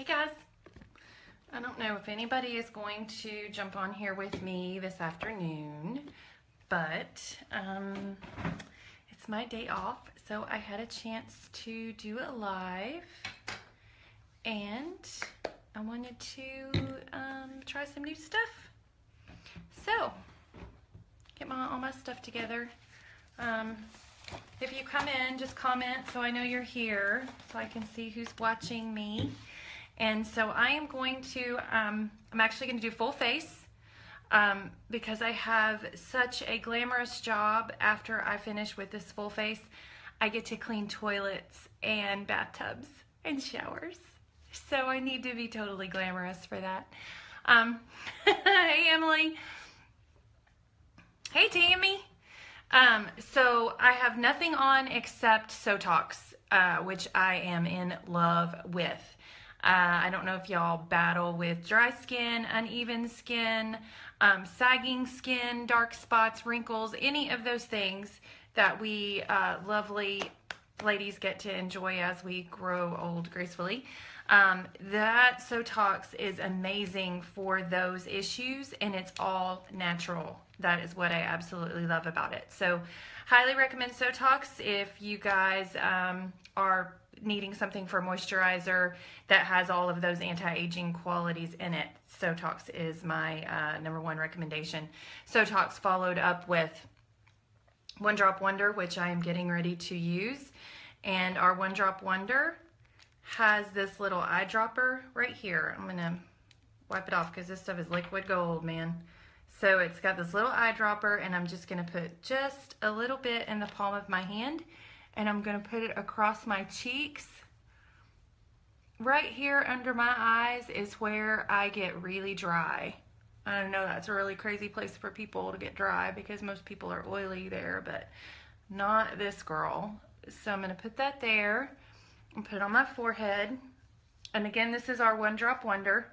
guys, I don't know if anybody is going to jump on here with me this afternoon, but it's my day off, so I had a chance to do it live, and I wanted to try some new stuff. So, get all my stuff together. If you come in, just comment so I know you're here, so I can see who's watching me. And so I am going to, I'm actually going to do full face because I have such a glamorous job after I finish with this full face. I get to clean toilets and bathtubs and showers. So I need to be totally glamorous for that. Hey, Emily. Hey, Tammy. So I have nothing on except Sotox, which I am in love with. I don't know if y'all battle with dry skin, uneven skin, sagging skin, dark spots, wrinkles, any of those things that we lovely ladies get to enjoy as we grow old gracefully. That Sotox is amazing for those issues, and it's all natural. That is what I absolutely love about it. So highly recommend Sotox if you guys are needing something for moisturizer that has all of those anti-aging qualities in it. Sotox is my #1 recommendation. Sotox followed up with One Drop Wonder, which I am getting ready to use. And our One Drop Wonder has this little eyedropper right here. I'm going to wipe it off because this stuff is liquid gold, man. So it's got this little eyedropper, and I'm just going to put just a little bit in the palm of my hand, and I'm going to put it across my cheeks. Right here under my eyes is where I get really dry. I know that's a really crazy place for people to get dry because most people are oily there, but not this girl. So I'm going to put that there and put it on my forehead. And again, this is our One Drop Wonder.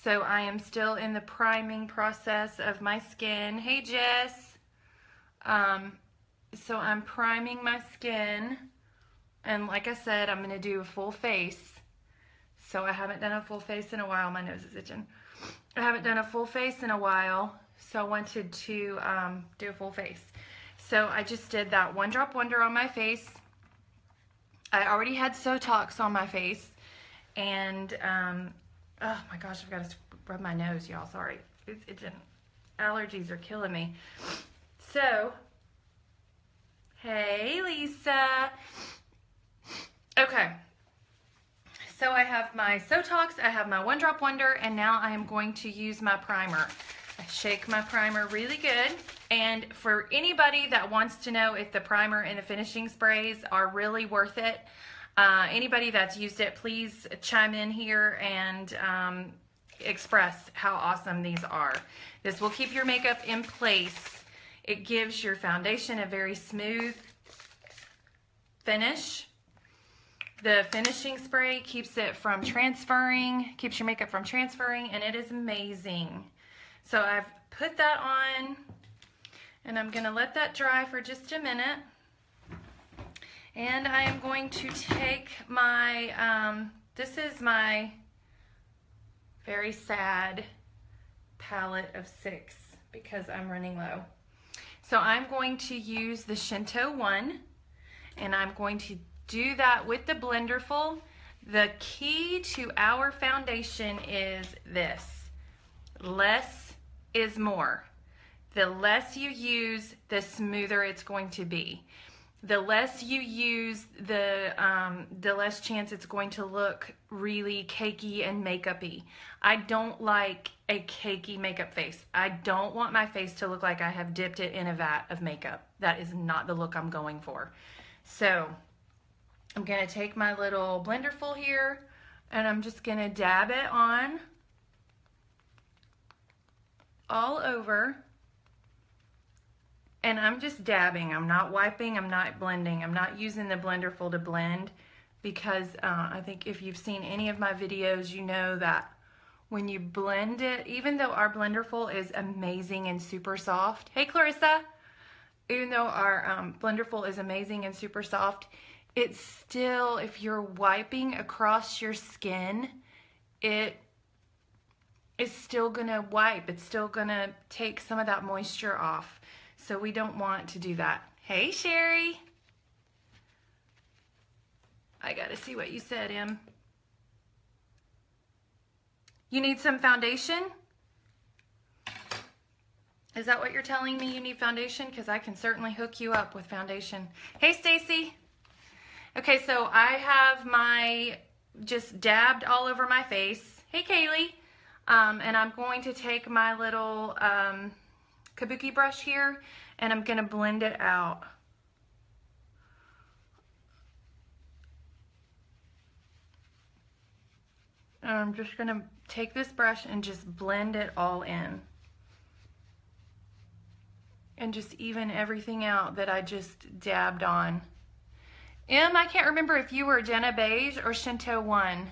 So I am still in the priming process of my skin. Hey, Jess. So I'm priming my skin. And like I said, I'm going to do a full face. So I haven't done a full face in a while. My nose is itching. I haven't done a full face in a while. So I wanted to do a full face. So I just did that One Drop Wonder on my face. I already had Sotox on my face. And oh my gosh, I've got to rub my nose, y'all. Sorry. It's itching. Allergies are killing me. So, hey, Lisa. Okay. So I have my Sotox, I have my One Drop Wonder, and now I am going to use my primer. I shake my primer really good. And for anybody that wants to know if the primer and the finishing sprays are really worth it, anybody that's used it, please chime in here and express how awesome these are. This will keep your makeup in place. It gives your foundation a very smooth finish. The finishing spray keeps it from transferring, keeps your makeup from transferring, and it is amazing. So I've put that on, and I'm going to let that dry for just a minute. And I am going to take my, this is my very sad palette of 6 because I'm running low. So I'm going to use the Shinto one, and I'm going to do that with the Blenderful. The key to our foundation is this: less is more. The less you use, the smoother it's going to be. The less you use, the less chance it's going to look really cakey and makeup-y. I don't like a cakey makeup face. I don't want my face to look like I have dipped it in a vat of makeup. That is not the look I'm going for. So I'm going to take my little Blenderful here, and I'm just going to dab it on all over. And I'm just dabbing. I'm not wiping. I'm not blending. I'm not using the Blenderful to blend because I think if you've seen any of my videos, you know that when you blend it, even though our Blenderful is amazing and super soft. Hey, Clarissa. Even though our Blenderful is amazing and super soft, it's still, if you're wiping across your skin, it is still gonna wipe. It's still gonna take some of that moisture off. So we don't want to do that. Hey, Sherry. I gotta see what you said, Em. You need some foundation? Is that what you're telling me, you need foundation? Because I can certainly hook you up with foundation. Hey, Stacy. Okay, so I have my just dabbed all over my face. Hey, Kaylee. And I'm going to take my little kabuki brush here, and I'm going to blend it out. And I'm just going to take this brush and just blend it all in. And just even everything out that I just dabbed on. Em, I can't remember if you were Jenna Beige or Shinto 1.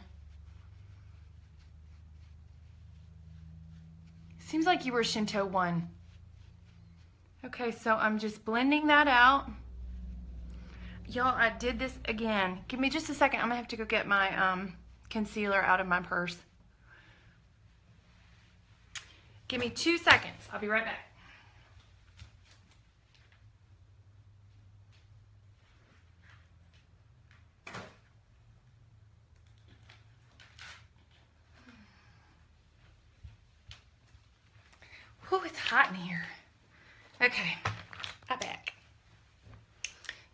Seems like you were Shinto 1. Okay, so I'm just blending that out. Y'all, I did this again. Give me just a second. I'm gonna have to go get my concealer out of my purse. Give me 2 seconds. I'll be right back. Whew, it's hot in here. Okay, I'm back.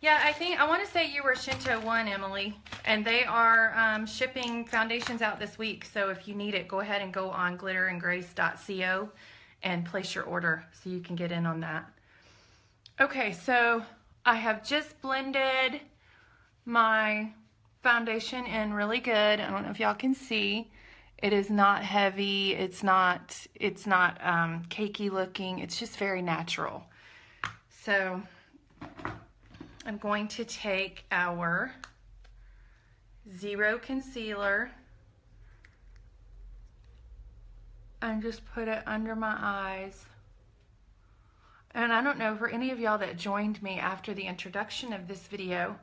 Yeah, I want to say you were Shinto 1, Emily, and they are shipping foundations out this week. So if you need it, go ahead and go on glitterandgrace.co and place your order so you can get in on that. Okay, so I have just blended my foundation in really good. I don't know if y'all can see. It is not heavy. It's not cakey looking. It's just very natural. So I'm going to take our Zero Concealer and just put it under my eyes. And I don't know, for any of y'all that joined me after the introduction of this video,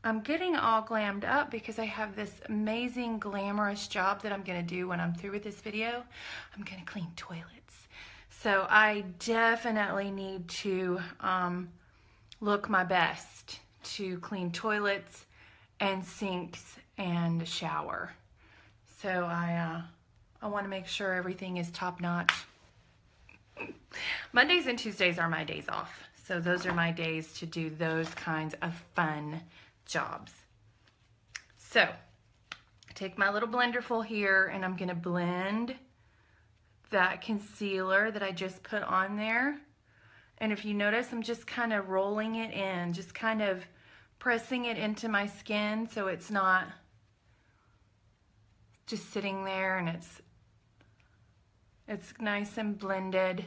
I'm getting all glammed up because I have this amazing glamorous job that I'm going to do when I'm through with this video. I'm going to clean toilets. So I definitely need to look my best to clean toilets and sinks and shower. So I want to make sure everything is top notch. Mondays and Tuesdays are my days off. So those are my days to do those kinds of fun jobs. So I take my little blenderful here and I'm going to blend that concealer that I just put on there. And if you notice, I'm just kind of rolling it in, just kind of pressing it into my skin so it's not just sitting there, and it's nice and blended.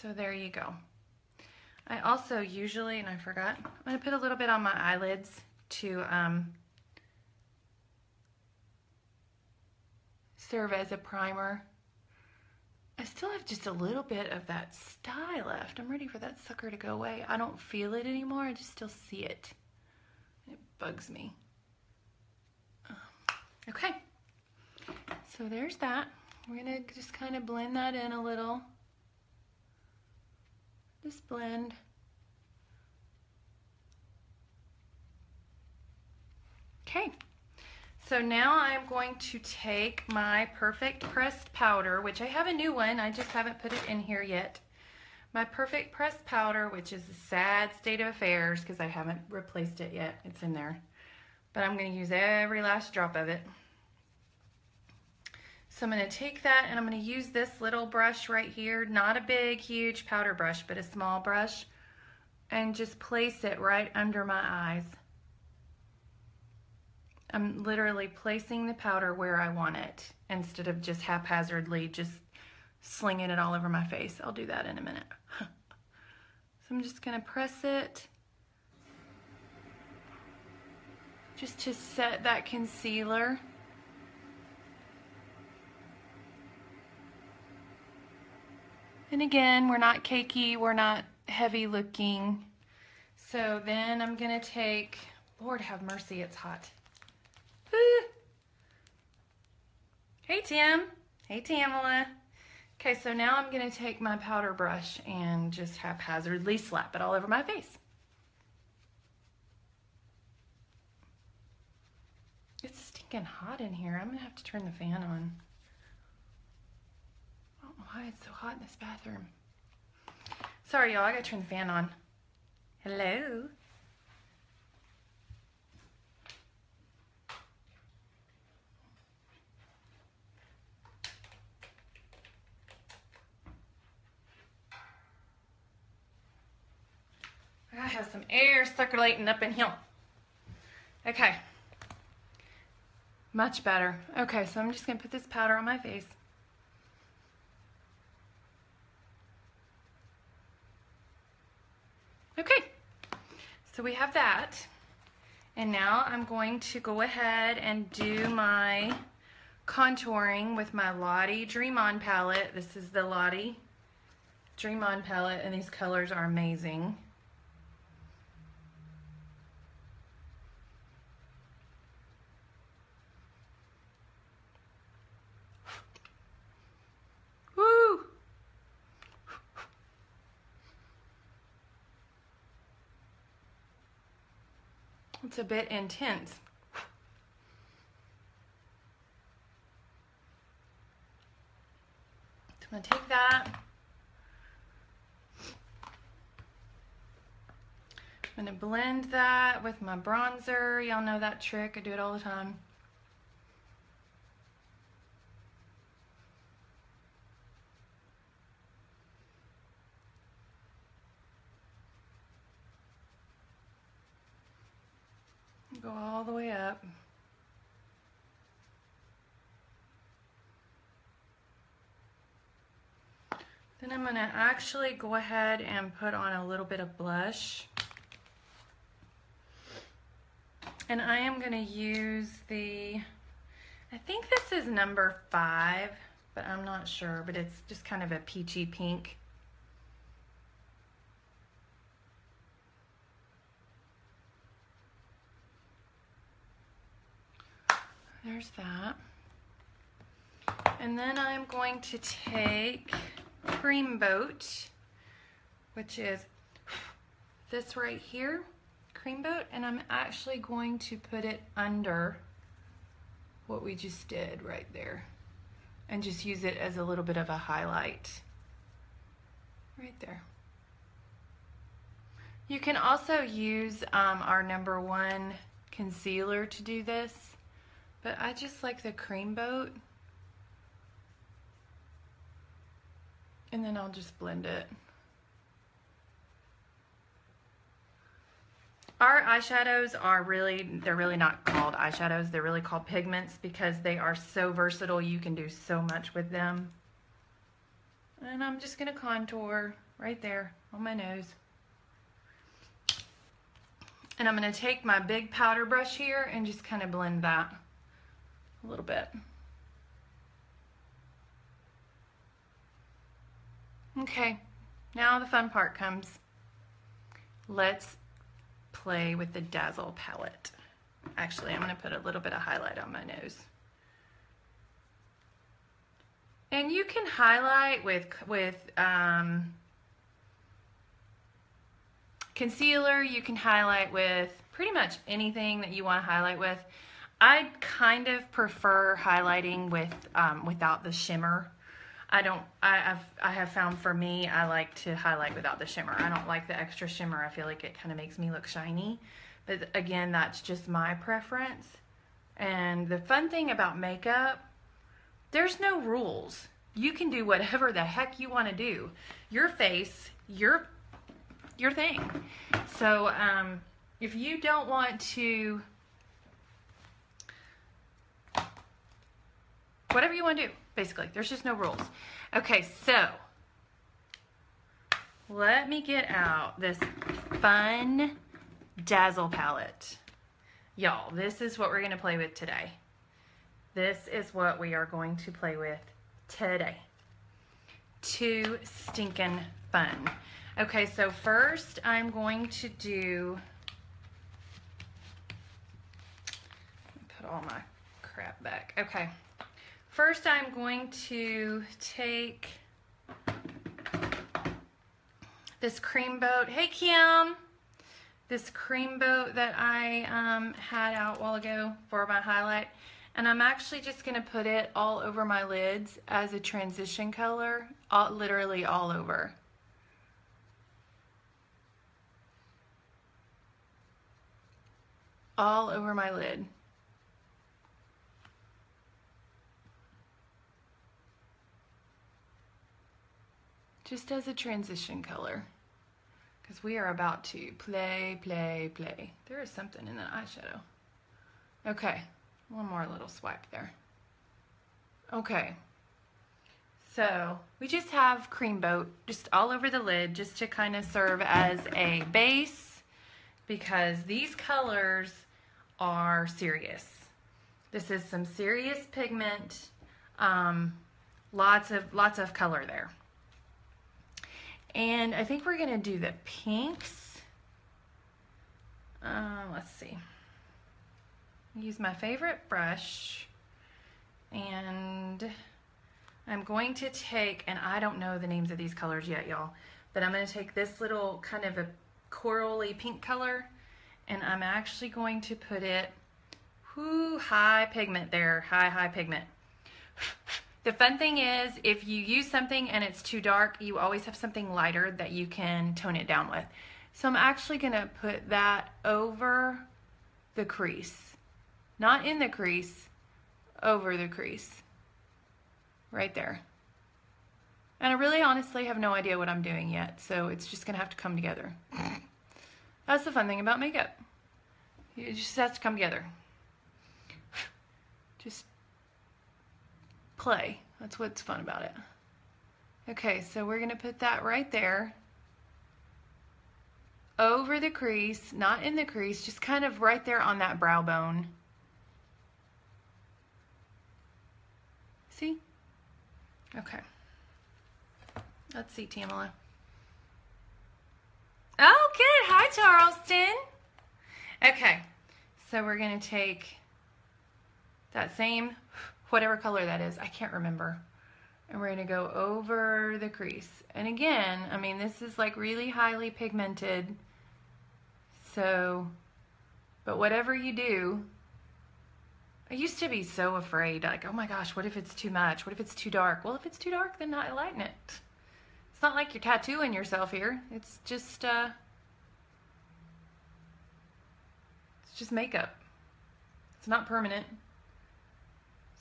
So there you go. I also usually, and I forgot, I'm going to put a little bit on my eyelids to serve as a primer. I still have just a little bit of that sty left. I'm ready for that sucker to go away. I don't feel it anymore. I just still see it. It bugs me. Okay. So there's that. We're going to just kind of blend that in a little. Just blend. Okay, so now I'm going to take my Perfect Pressed Powder, which I have a new one, I just haven't put it in here yet. My Perfect Pressed Powder, which is a sad state of affairs because I haven't replaced it yet. It's in there. But I'm going to use every last drop of it. So I'm going to take that and I'm going to use this little brush right here, not a big, huge powder brush, but a small brush, and just place it right under my eyes. I'm literally placing the powder where I want it instead of just haphazardly just slinging it all over my face. I'll do that in a minute. So I'm just going to press it just to set that concealer. And again, we're not cakey, we're not heavy looking. So then I'm going to take, Lord have mercy, it's hot. Hey, Tim. Hey, Tamala. Okay, so now I'm going to take my powder brush and just haphazardly slap it all over my face. It's stinking hot in here. I'm going to have to turn the fan on. I don't know why it's so hot in this bathroom. Sorry, y'all. I got to turn the fan on. Hello? I have some air circulating up in here. Okay. Much better. Okay, so I'm just going to put this powder on my face. Okay. So we have that. And now I'm going to go ahead and do my contouring with my Lottie Dream On palette. This is the Lottie Dream On palette, and these colors are amazing. Woo! It's a bit intense. So I'm going to take that. I'm going to blend that with my bronzer. Y'all know that trick. I do it all the time. Go all the way up. Then I'm going to actually go ahead and put on a little bit of blush. And I am going to use the, I think this is number 5, but I'm not sure, but it's just kind of a peachy pink. There's that. And then I'm going to take Creamboat, which is this right here, Creamboat, and I'm actually going to put it under what we just did right there and just use it as a little bit of a highlight right there. You can also use our number 1 concealer to do this, but I just like the Creamboat, and then I'll just blend it. Our eyeshadows are they're really not called eyeshadows, they're really called pigments because they are so versatile. You can do so much with them. And I'm just gonna contour right there on my nose. And I'm gonna take my big powder brush here and just kind of blend that a little bit. Okay, now the fun part comes. Let's play with the Dazzle palette. Actually, I'm going to put a little bit of highlight on my nose. And you can highlight with concealer. You can highlight with pretty much anything that you want to highlight with. I kind of prefer highlighting with without the shimmer. I have found for me, I like to highlight without the shimmer. I don't like the extra shimmer. I feel like it kind of makes me look shiny. But again, that's just my preference. And the fun thing about makeup, there's no rules. You can do whatever the heck you want to do. Your face, your thing. So if you don't want to, whatever you want to do. Basically, there's just no rules. Okay, so let me get out this fun Dazzle palette. Y'all, this is what we're going to play with today. This is what we are going to play with today. Too stinking fun. Okay, so first I'm going to do, put all my crap back. Okay. first I'm going to take this cream boat. Hey Kim! This cream boat that I had out a while ago for my highlight. And I'm actually just going to put it all over my lids as a transition color, literally all over. All over my lid. Just as a transition color. Because we are about to play. There is something in that eyeshadow. Okay. One more little swipe there. Okay, so we just have cream boat just all over the lid just to kind of serve as a base because these colors are serious. This is some serious pigment, lots of color there. And I think we're gonna do the pinks. Let's see. Use my favorite brush, and I'm going to take, and I don't know the names of these colors yet, y'all, but I'm going to take this little kind of a corally pink color, and I'm actually going to put it, high pigment there, high pigment. The fun thing is, if you use something and it's too dark, you always have something lighter that you can tone it down with. So I'm actually going to put that over the crease. Not in the crease, over the crease. Right there. And I really honestly have no idea what I'm doing yet, so it's just gonna have to come together. That's the fun thing about makeup. It just has to come together. Just play. That's what's fun about it. Okay, so we're gonna put that right there. Over the crease, not in the crease, just kind of right there on that brow bone. See? Okay. Let's see, Tamala. Oh, good. Hi, Charleston. Okay. So we're going to take that same, whatever color that is. I can't remember. And we're going to go over the crease. And again, I mean, this is like really highly pigmented. So, but whatever you do, I used to be so afraid, like, oh my gosh, what if it's too much? What if it's too dark? Well, if it's too dark, then I lighten it. It's not like you're tattooing yourself here. It's just makeup. It's not permanent.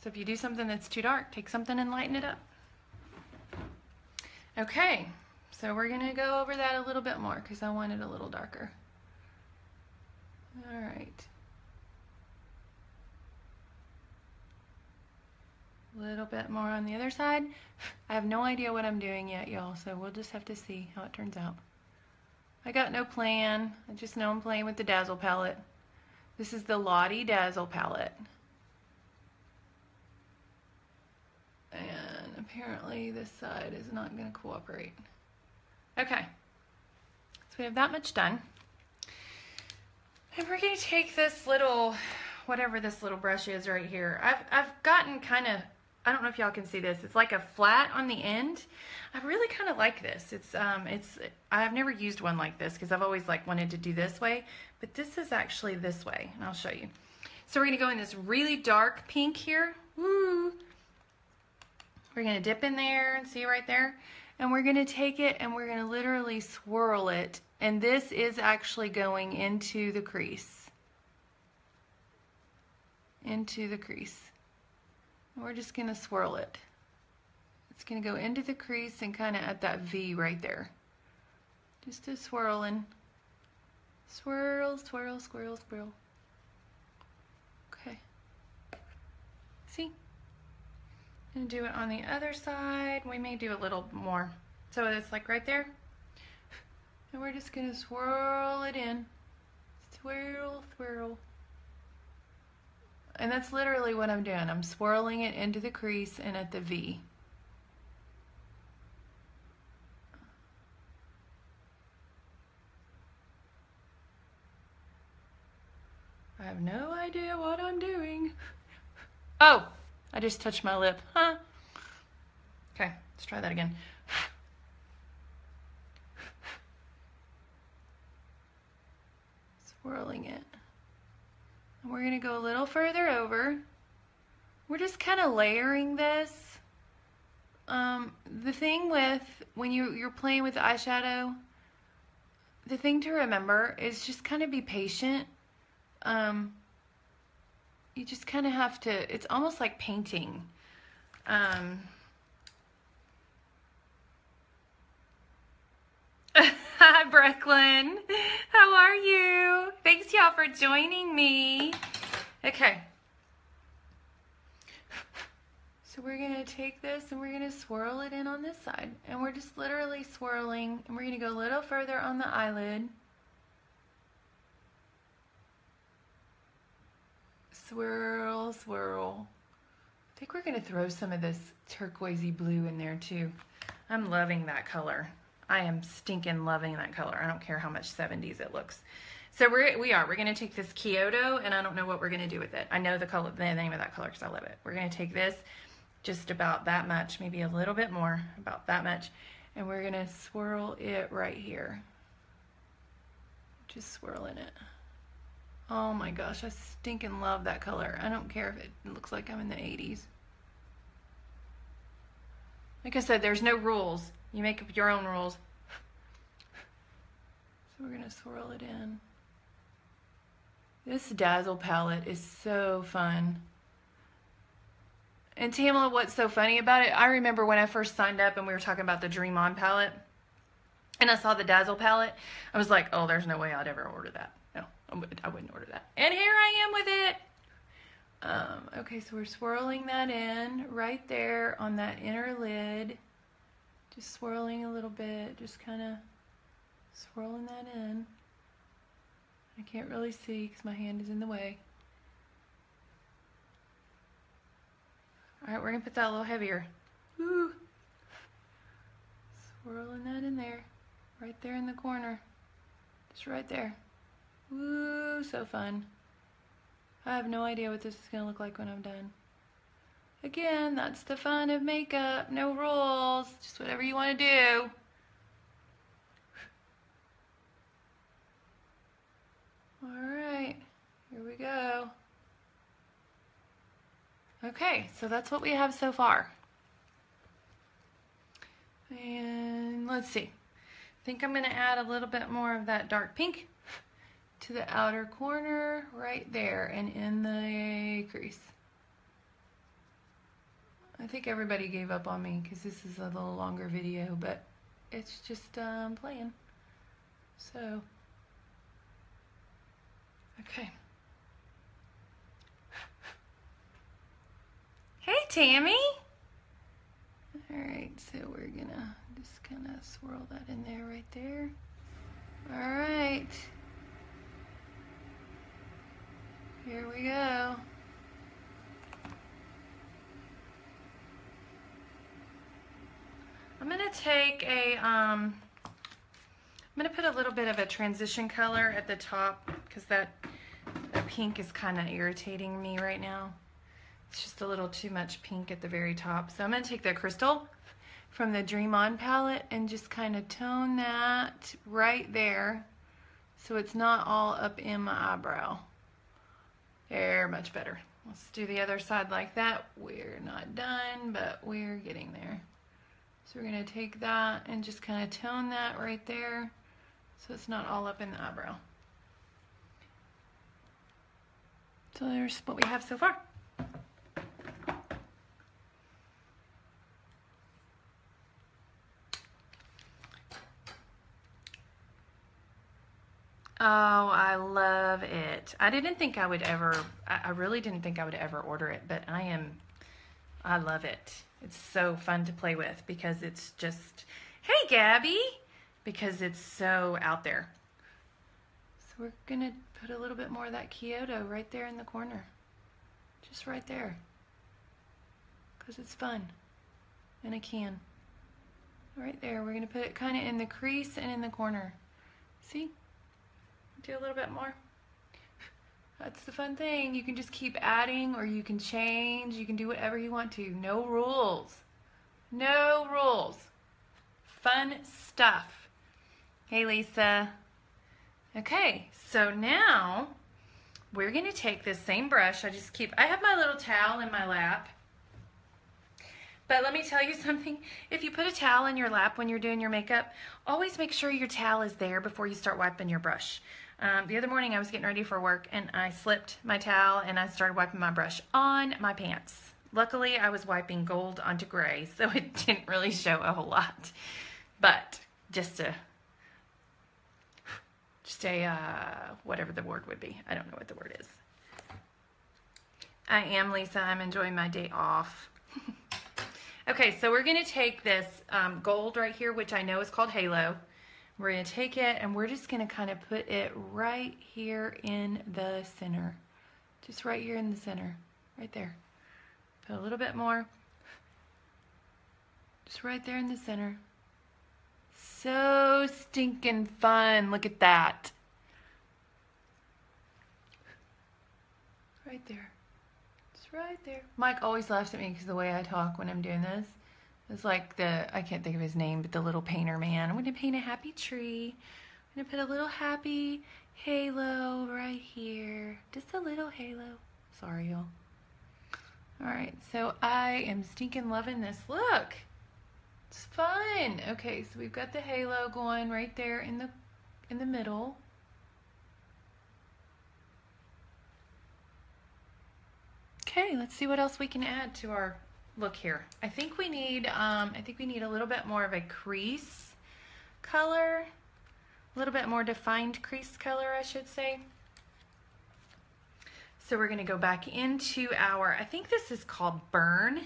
So if you do something that's too dark, take something and lighten it up. Okay, so we're gonna go over that a little bit more because I want it a little darker. All right. A little bit more on the other side. I have no idea what I'm doing yet, y'all, so we'll just have to see how it turns out. I got no plan. I just know I'm playing with the Dazzle palette. This is the Lottie Dazzle palette. And apparently this side is not going to cooperate. Okay, so we have that much done. And we're going to take this little, whatever this little brush is right here. I've gotten kind of, I don't know if y'all can see this. It's like a flat on the end. I really kind of like this. I've never used one like this because I've always like wanted to do this way, but this is actually this way, and I'll show you. So we're gonna go in this really dark pink here. Woo! We're gonna dip in there and see right there, and we're gonna take it and we're gonna literally swirl it, and this is actually going into the crease. Into the crease. We're just going to swirl it. It's going to go into the crease and kind of at that V right there. Just a swirling. Swirl, swirl, swirl, swirl. Okay. See? And do it on the other side. We may do a little more. So it's like right there. And we're just going to swirl it in. Swirl, swirl. And that's literally what I'm doing. I'm swirling it into the crease and at the V. I have no idea what I'm doing. Oh, I just touched my lip. Huh? Okay, let's try that again. Swirling it. And we're gonna go a little further over. We're just kind of layering this. The thing with when you're playing with eyeshadow, the thing to remember is just kind of be patient. You just kind of have to, it's almost like painting. Hi, Brooklyn. How are you? Thanks, y'all, for joining me. Okay. So we're going to take this and we're going to swirl it in on this side. And we're just literally swirling. And we're going to go a little further on the eyelid. Swirl, swirl. I think we're going to throw some of this turquoisey blue in there too. I'm loving that color. I am stinking loving that color. I don't care how much 70s it looks. So we're going to take this Kyoto, and I don't know what we're going to do with it. I know the color, the name of that color because I love it. We're going to take this just about that much, maybe a little bit more, about that much, and we're going to swirl it right here. Just swirling it. Oh my gosh, I stinking love that color. I don't care if it looks like I'm in the 80s. Like I said, there's no rules. You make up your own rules. So we're gonna swirl it in. This Dazzle palette is so fun. And Tamala, what's so funny about it, I remember when I first signed up and we were talking about the Dream On palette, and I saw the Dazzle palette, I was like, oh, there's no way I'd ever order that. No, I wouldn't order that. And here I am with it. Okay, so we're swirling that in right there on that inner lid. Just swirling a little bit, just kind of swirling that in. I can't really see because my hand is in the way. All right, we're gonna put that a little heavier. Woo! Swirling that in there, right there in the corner. Just right there. Woo, so fun. I have no idea what this is gonna look like when I'm done. Again, that's the fun of makeup. No rules, just whatever you want to do. All right, here we go. Okay, so that's what we have so far. And let's see. I think I'm going to add a little bit more of that dark pink to the outer corner right there and in the crease. I think everybody gave up on me because this is a little longer video, but it's just playing. So, okay. Hey, Tammy. All right, so we're gonna just kind of swirl that in there right there. All right. Here we go. I'm gonna take a, I'm gonna put a little bit of a transition color at the top because that pink is kind of irritating me right now. It's just a little too much pink at the very top. So I'm gonna take the crystal from the Dream On palette and just kind of tone that right there so it's not all up in my eyebrow. There, much better. Let's do the other side like that. We're not done, but we're getting there. So we're gonna take that and just kind of tone that right there so it's not all up in the eyebrow. So there's what we have so far. Oh, I love it. I didn't think I would ever, I really didn't think I would ever order it, but I love it. It's so fun to play with because it's just, hey Gabby, because it's so out there. So we're gonna put a little bit more of that Kyoto right there in the corner. Just right there. Because it's fun. And I can. Right there, we're gonna put it kind of in the crease and in the corner. See? Do a little bit more. That's the fun thing. You can just keep adding or you can change. You can do whatever you want to. No rules. No rules. Fun stuff. Hey, Lisa. Okay, so now we're going to take this same brush. I have my little towel in my lap. But let me tell you something. If you put a towel in your lap when you're doing your makeup, always make sure your towel is there before you start wiping your brush. The other morning I was getting ready for work and I slipped my towel and I started wiping my brush on my pants. Luckily I was wiping gold onto gray, so it didn't really show a whole lot. But just a whatever the word would be. I don't know what the word is. I am Lisa. I'm enjoying my day off. Okay, so we're going to take this gold right here, which I know is called Halo. We're going to take it and we're just going to kind of put it right here in the center. Just right here in the center. Right there. Put a little bit more. Just right there in the center. So stinking fun. Look at that. Right there. Just right there. Mike always laughs at me because of the way I talk when I'm doing this. It's like I can't think of his name, but the little painter man. I'm going to paint a happy tree. I'm going to put a little happy halo right here. Just a little halo. Sorry, y'all. Alright, so I am stinking loving this. Look! It's fun! Okay, so we've got the halo going right there in the middle. Okay, let's see what else we can add to our look here. I think we need a little bit more of a crease color, a little bit more defined crease color, I should say. So we're going to go back into I think this is called Burn,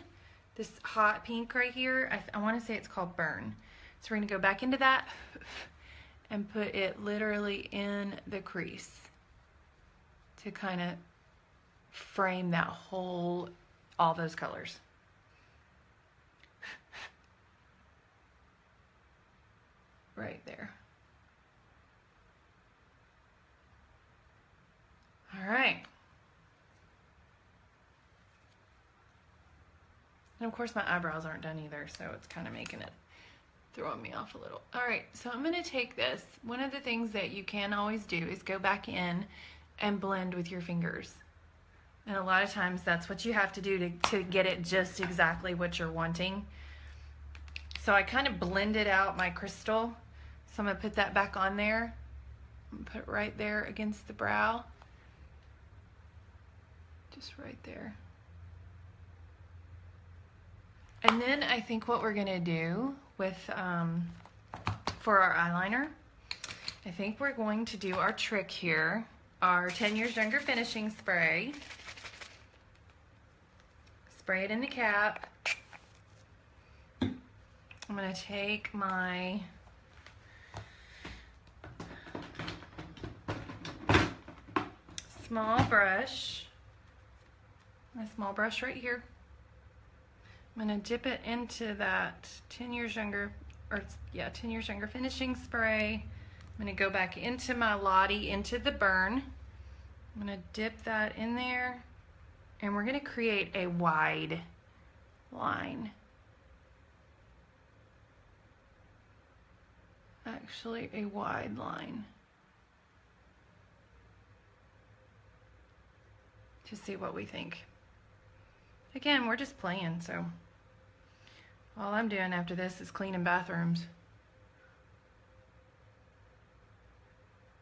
this hot pink right here. I want to say it's called Burn. So we're going to go back into that and put it literally in the crease to kind of frame that all those colors. Right there. All right. And of course my eyebrows aren't done either, so it's kind of making it, throwing me off a little. All right, so I'm going to take this. One of the things that you can always do is go back in and blend with your fingers. And a lot of times that's what you have to do to get it just exactly what you're wanting. So I kind of blended out my crystal. So I'm going to put that back on there. I'm put it right there against the brow. Just right there. And then I think what we're going to do with, for our eyeliner, I think we're going to do our trick here. Our 10 Years Younger finishing spray. Spray it in the cap. I'm going to take my small brush right here. I'm going to dip it into that 10 Years Younger, 10 Years Younger finishing spray. I'm going to go back into my Lottie, into the Burn. I'm going to dip that in there, and we're going to create a wide line. Actually, a wide line. To see what we think. Again, we're just playing, so all I'm doing after this is cleaning bathrooms.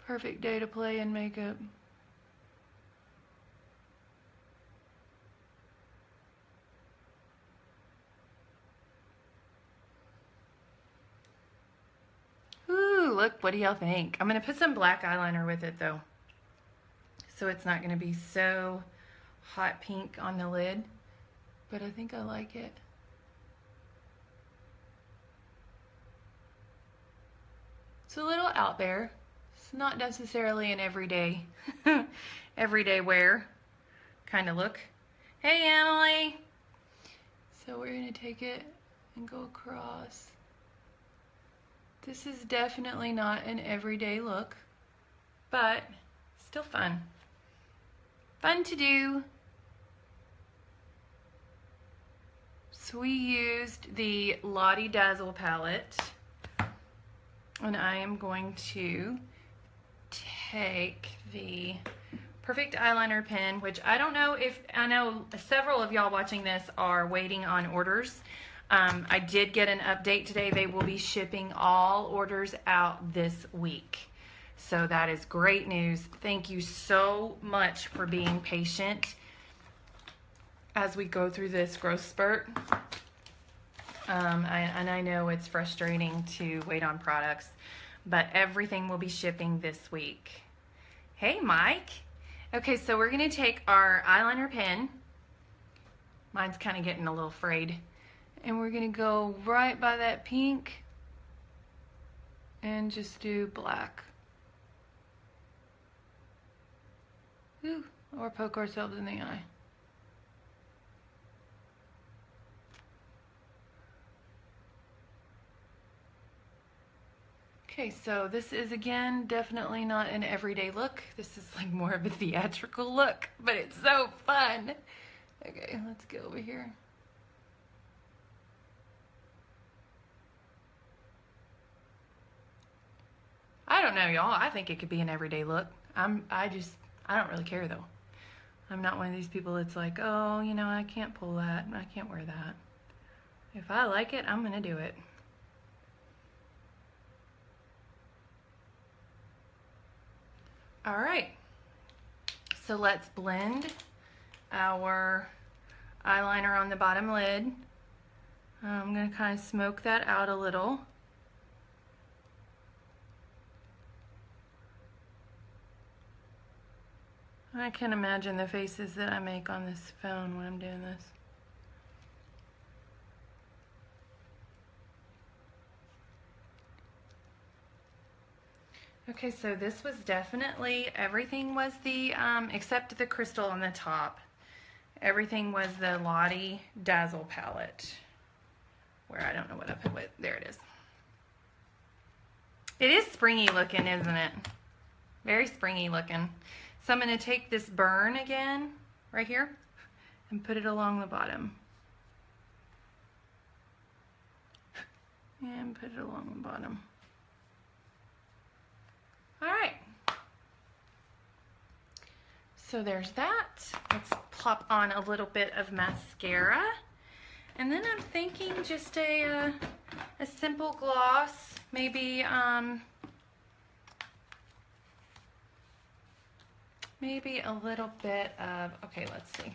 Perfect day to play in makeup. Ooh, look, what do y'all think? I'm gonna put some black eyeliner with it though, so it's not gonna be so hot pink on the lid, but I think I like it. It's a little out there. It's not necessarily an everyday wear kind of look. Hey, Emily. So we're gonna take it and go across. This is definitely not an everyday look, but still fun. Fun to do. So we used the Lottie Dazzle palette, and I am going to take the Perfect Eyeliner pen, which I don't know if, I know several of y'all watching this are waiting on orders. I did get an update today. They will be shipping all orders out this week. So that is great news. Thank you so much for being patient as we go through this growth spurt. And I know it's frustrating to wait on products, but everything will be shipping this week. Hey, Mike. Okay, so we're going to take our eyeliner pen. Mine's kind of getting a little frayed. And we're going to go right by that pink and just do black. Ooh, or poke ourselves in the eye. Okay, so this is, again, definitely not an everyday look. This is like more of a theatrical look, but it's so fun. Okay, let's go over here. I don't know, y'all. I think it could be an everyday look. I don't really care, though. I'm not one of these people that's like, oh, you know, I can't pull that. I can't wear that. If I like it, I'm going to do it. All right. So let's blend our eyeliner on the bottom lid. I'm going to kind of smoke that out a little. I can imagine the faces that I make on this phone when I'm doing this. Okay, so this was definitely, everything was the, except the crystal on the top. Everything was the Lottie Dazzle palette. Where I don't know what I put with, there it is. It is springy looking, isn't it? Very springy looking. So I'm going to take this burn again, right here, and put it along the bottom. And put it along the bottom. All right. So there's that. Let's plop on a little bit of mascara. And then I'm thinking just a simple gloss, maybe maybe a little bit of, okay, let's see.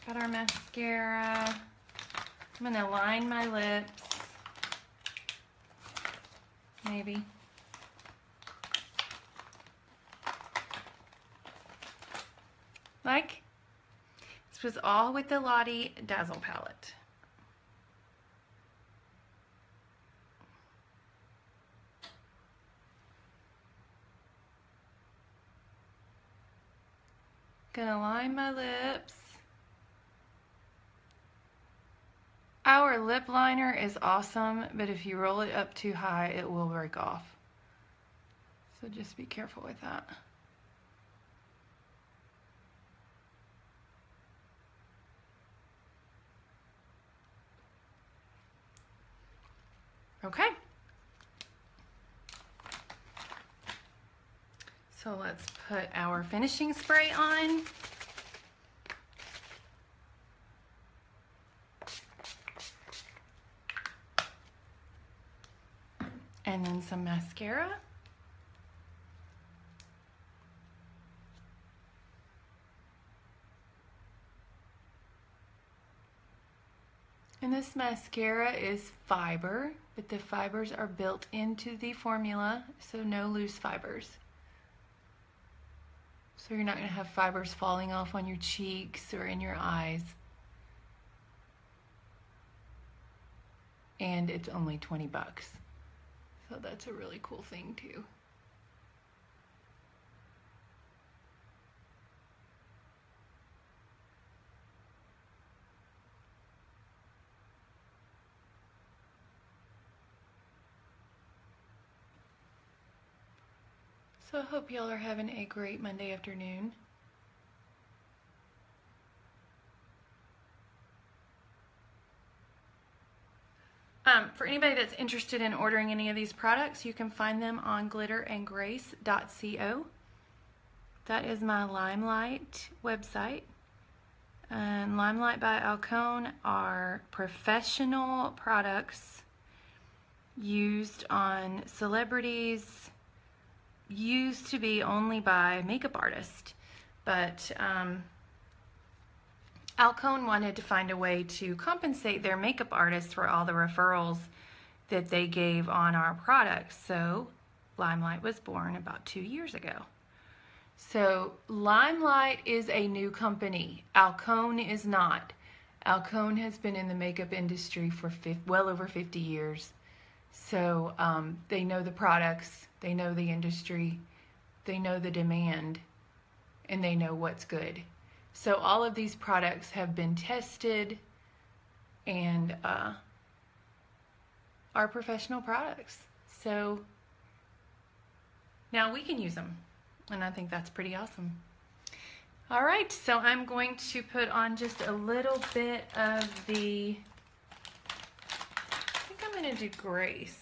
Got our mascara. I'm gonna line my lips. Maybe. Like, this was all with the Lottie Dazzle palette. Gonna line my lips. Our lip liner is awesome, but if you roll it up too high, it will break off. So just be careful with that. Okay. So let's put our finishing spray on. And then some mascara. And this mascara is fiber, but the fibers are built into the formula, so no loose fibers. So you're not going to have fibers falling off on your cheeks or in your eyes. And it's only 20 bucks. So that's a really cool thing too. So I hope y'all are having a great Monday afternoon. For anybody that's interested in ordering any of these products, you can find them on glitterandgrace.co. That is my Limelight website. And Limelight by Alcone are professional products used on celebrities, used to be only by makeup artists, but Alcone wanted to find a way to compensate their makeup artists for all the referrals that they gave on our products. So Limelight was born about 2 years ago. So Limelight is a new company. Alcone is not. Alcone has been in the makeup industry for well over 50 years. So they know the products, they know the industry, they know the demand, and they know what's good. So all of these products have been tested and are professional products. So now we can use them, and I think that's pretty awesome. All right, so I'm going to put on just a little bit of the, I think I'm going to do Grace.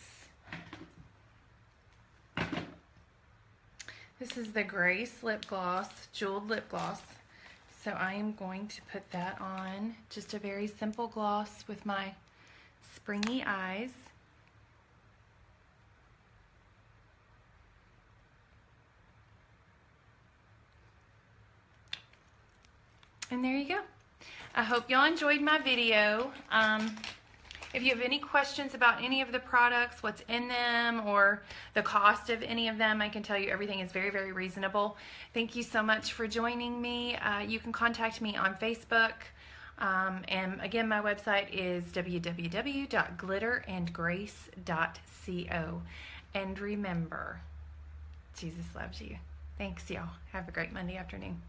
This is the Grace lip gloss, jeweled lip gloss. So I am going to put that on, just a very simple gloss with my springy eyes. And there you go. I hope y'all enjoyed my video. If you have any questions about any of the products, what's in them, or the cost of any of them, I can tell you everything is very, very reasonable. Thank you so much for joining me. You can contact me on Facebook. And again, my website is www.glitterandgrace.co. And remember, Jesus loves you. Thanks, y'all. Have a great Monday afternoon.